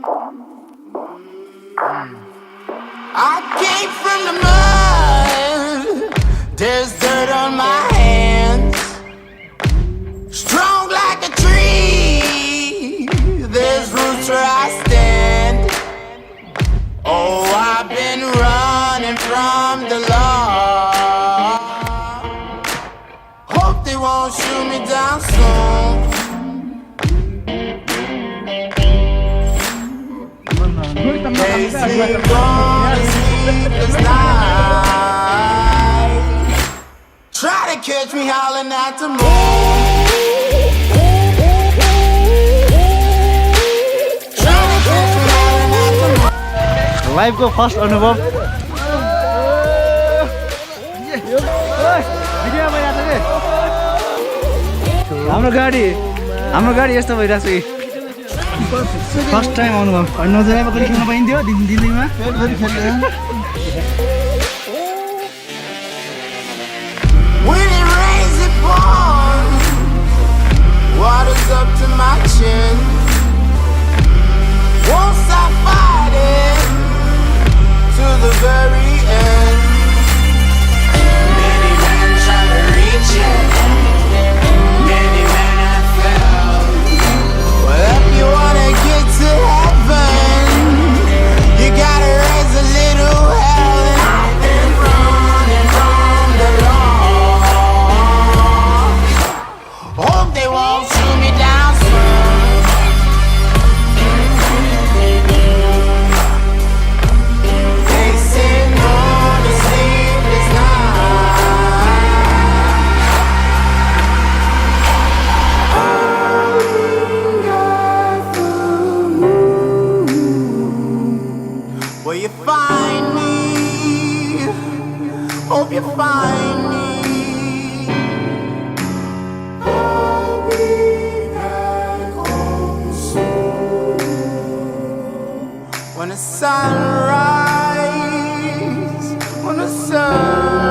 I came from the mud. There's dirt on my hands. Strong like a tree. There's roots where I stand. Oh, I've been running from the law. Hope they won't shoot me down soon. They sleep on the sleepless night. Try to catch me howling at the moon. Try to catch me howling at the moon. Life को first अनुभव हाम्रो गाडी यस्तो भइरहेको छ कि first time अनुभव नजरमा पनि खेल्न पाइन्थ्यो दिल्लीमा When it rains, it pours. Water's up to my chin. Won't stop fighting to the very end. Many men try to reach it. Many men have failed. Well, if you wanna get to heaven, you gotta raise a little hell. And I've been running from the law. Hope they won't shoot me down soon. They say no to sleepless night. Will you find me? Hope you find me. I'll be back home soon. When the sun rises, when the sun